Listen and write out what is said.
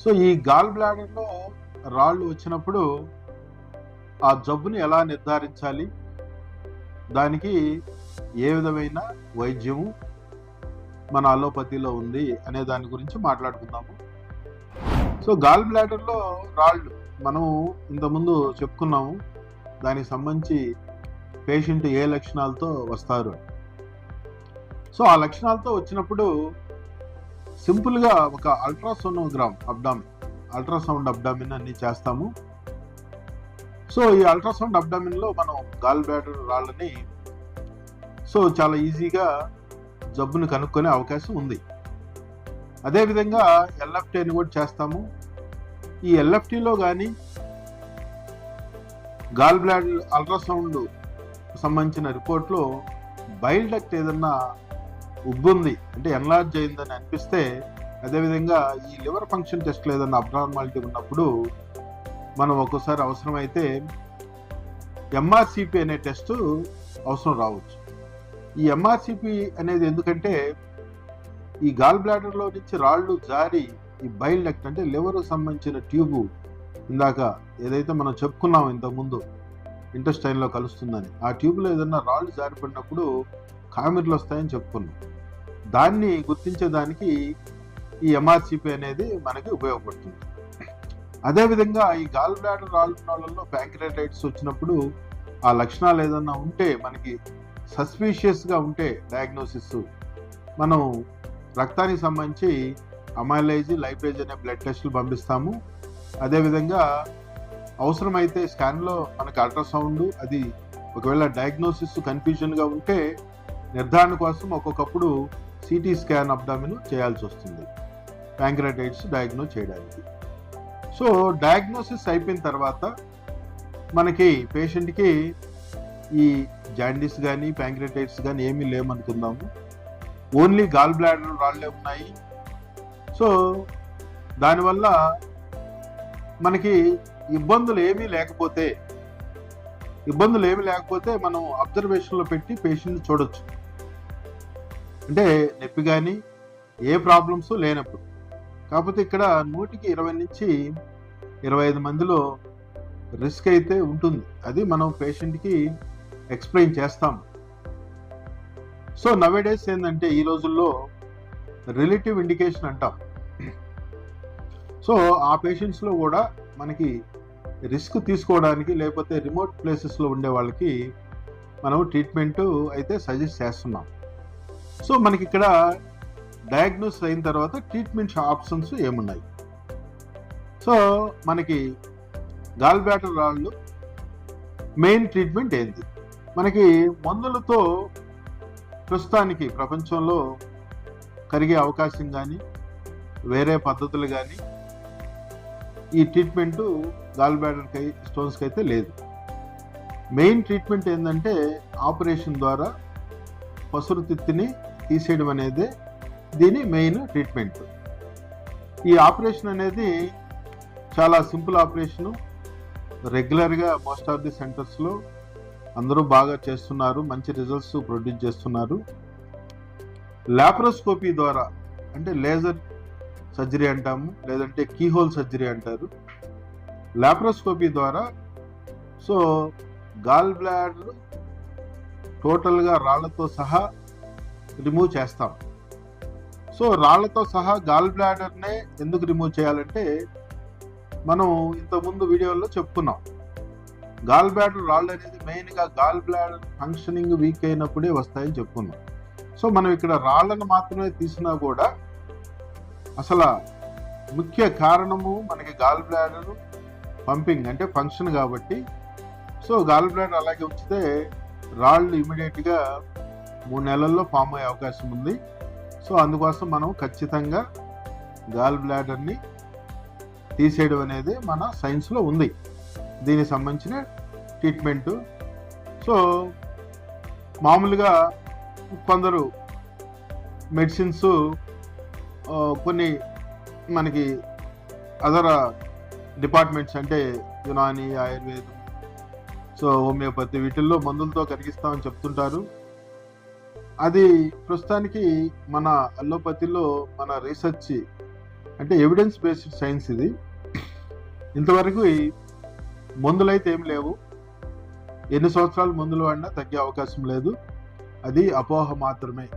So ఈ gall బ్లాడర్లో రాళ్ళు వచ్చినప్పుడు ఆ జబ్బుని ఎలా నిర్ధారించాలి, దానికి ఏ విధమైన వైద్యము మన అలోపతిలో ఉంది అనే దాని గురించి మాట్లాడుకుందాము. సో గాల్ బ్లాడర్లో రాళ్ళు మనము ఇంతకుముందు చెప్పుకున్నాము, దానికి సంబంధించి పేషెంట్ ఏ లక్షణాలతో వస్తారు. సో ఆ లక్షణాలతో వచ్చినప్పుడు సింపుల్గా ఒక అల్ట్రాసౌండ్ అబ్డామిన్ అన్ని చేస్తాము. సో ఈ అల్ట్రాసౌండ్ అబ్డామిన్లో మనం గాల్ బ్లాడర్ రాళ్ళని చాలా ఈజీగా జబ్బును కనుక్కునే అవకాశం ఉంది. అదేవిధంగా ఎల్ఎఫ్టీ అని కూడా చేస్తాము. ఈ ఎల్ఎఫ్టీలో కానీ గాల్ బ్లాడర్ అల్ట్రాసౌండ్ సంబంధించిన రిపోర్ట్లో బైల్ డక్ట్ ఏదన్నా ఉబ్బుంది అంటే ఎన్లార్జ్ అయిందని అనిపిస్తే, అదేవిధంగా ఈ లివర్ ఫంక్షన్ టెస్ట్లో ఏదైనా అబ్నార్మాలిటీ ఉన్నప్పుడు మనం ఒక్కోసారి అవసరమైతే ఎంఆర్సిపి అనే టెస్ట్ అవసరం రావచ్చు. ఈ ఎంఆర్సిపి అనేది ఎందుకంటే ఈ గాల్ బ్లాడర్లో నుంచి రాళ్ళు జారి ఈ బైల్ డక్ట్ అంటే లివర్ సంబంధించిన ట్యూబు, ఇందాక ఏదైతే మనం చెప్పుకున్నాం ఇంతకుముందు ఇంటెస్టైన్లో కలుస్తుందని, ఆ ట్యూబ్లో ఏదైనా రాళ్ళు జారిపడినప్పుడు కామెర్లు వస్తాయని చెప్పుకున్నాం. దాన్ని గుర్తించేదానికి ఈ ఎంఆర్సిపి అనేది మనకి ఉపయోగపడుతుంది. అదేవిధంగా ఈ గాల్ బ్లాడర్ రాళ్ళు వాళ్ళలో ప్యాంక్రియాటైటిస్ వచ్చినప్పుడు ఆ లక్షణాలు ఏదన్నా ఉంటే, మనకి సస్పీషియస్గా ఉంటే డయాగ్నోసిస్ మనం రక్తానికి సంబంధించి అమైలేజ్, లైపేజ్ అనే బ్లడ్ టెస్టులు పంపిస్తాము. అదేవిధంగా అవసరమైతే స్కాన్లో మనకి అల్ట్రాసౌండ్, అది ఒకవేళ డయాగ్నోసిస్ కన్ఫ్యూజన్గా ఉంటే నిర్ధారణ కోసం ఒక్కొక్కప్పుడు సిటీ స్కాన్ అబ్డామిన్ చేయాల్సి వస్తుంది ప్యాంక్రియాటైటిస్ డయాగ్నోస్ చేయడానికి. సో డయాగ్నోసిస్ అయిపోయిన తర్వాత మనకి పేషెంట్కి ఈ జాండీస్ కానీ ప్యాంక్రియాటైటిస్ కానీ ఏమీ లేమనుకుందాము, ఓన్లీ గాల్ బ్లాడర్ రాళ్ళే ఉన్నాయి. సో దానివల్ల మనకి ఇబ్బందులు ఏమీ లేకపోతే మనం అబ్జర్వేషన్లో పెట్టి పేషెంట్ చూడొచ్చు. అంటే నొప్పి కానీ ఏ ప్రాబ్లమ్స్ లేనప్పుడు. కాకపోతే ఇక్కడ 100కి 20 నుంచి 25 మందిలో రిస్క్ అయితే ఉంటుంది. అది మనం పేషెంట్కి ఎక్స్ప్లెయిన్ చేస్తాం. సో నవేడేస్ ఏంటంటే ఈ రోజుల్లో రిలేటివ్ ఇండికేషన్ అంటాం. సో ఆ పేషెంట్స్లో కూడా మనకి రిస్క్ తీసుకోవడానికి, లేకపోతే రిమోట్ ప్లేసెస్లో ఉండే వాళ్ళకి మనం ట్రీట్మెంట్ అయితే సజెస్ట్ చేస్తున్నాం. సో మనకి ఇక్కడ డయాగ్నోస్ అయిన తర్వాత ట్రీట్మెంట్ ఆప్షన్స్ ఏమున్నాయి. సో మనకి గాల్ బ్లాడర్ రాళ్ళు మెయిన్ ట్రీట్మెంట్ ఏంటి? మనకి మందులతో ప్రస్తుతానికి ప్రపంచంలో కరిగే అవకాశం కానీ వేరే పద్ధతులు కానీ ఈ ట్రీట్మెంట్ గాల్ బ్లాడర్ స్టోన్స్కి అయితే లేదు. మెయిన్ ట్రీట్మెంట్ ఏంటంటే ఆపరేషన్ ద్వారా పసురుతిత్తిని తీసేయడం అనేది దీని మెయిన్ ట్రీట్మెంట్. ఈ ఆపరేషన్ అనేది చాలా సింపుల్ ఆపరేషను. రెగ్యులర్గా మోస్ట్ ఆఫ్ ది సెంటర్స్లో అందరూ బాగా చేస్తున్నారు, మంచి రిజల్ట్స్ ప్రొడ్యూస్ చేస్తున్నారు. లాప్రోస్కోపీ ద్వారా అంటే లేజర్ సర్జరీ అంటాము, లేదంటే కీహోల్ సర్జరీ అంటారు. లాప్రోస్కోపీ ద్వారా సో గాల్ బ్లాడర్ టోటల్గా రాళ్లతో సహా రిమూవ్ చేస్తాం. సో రాళ్లతో సహా గాల్ బ్లాడర్నే ఎందుకు రిమూవ్ చేయాలంటే, మనం ఇంతకుముందు వీడియోలో చెప్పుకున్నాం, గాల్ బ్లాడర్ రాళ్ళు అనేది మెయిన్గా గాల్ బ్లాడర్ ఫంక్షనింగ్ వీక్ అయినప్పుడే వస్తాయని చెప్పుకున్నాం. సో మనం ఇక్కడ రాళ్లను మాత్రమే తీసినా కూడా అసలు ముఖ్య కారణము మనకి గాల్ బ్లాడర్ పంపింగ్ అంటే ఫంక్షన్ కాబట్టి, సో గాల్ బ్లాడర్ అలాగే ఉంచితే రాళ్ళు ఇమీడియట్గా 3 నెలల్లో ఫామ్ అయ్యే అవకాశం ఉంది. సో అందుకోసం మనం ఖచ్చితంగా గాల్ బ్లాడర్ని తీసేయడం అనేది మన సైన్స్లో ఉంది, దీనికి సంబంధించిన ట్రీట్మెంట్. సో మామూలుగా కొందరు మెడిసిన్స్ కొన్ని మనకి అదర్ డిపార్ట్మెంట్స్ అంటే యునాని, ఆయుర్వేదం, సో హోమియోపతి వీటిల్లో మందులతో కరిగిస్తామని చెప్తుంటారు. అది ప్రస్తుతానికి మన అల్లోపతిలో మన రీసెర్చ్ అంటే ఎవిడెన్స్ బేస్డ్ సైన్స్ ఇది. ఇంతవరకు ఈ మందులైతే ఏం లేవు. ఎన్ని సంవత్సరాలు మందులు వాడినా తగ్గే అవకాశం లేదు. అది అపోహ మాత్రమే.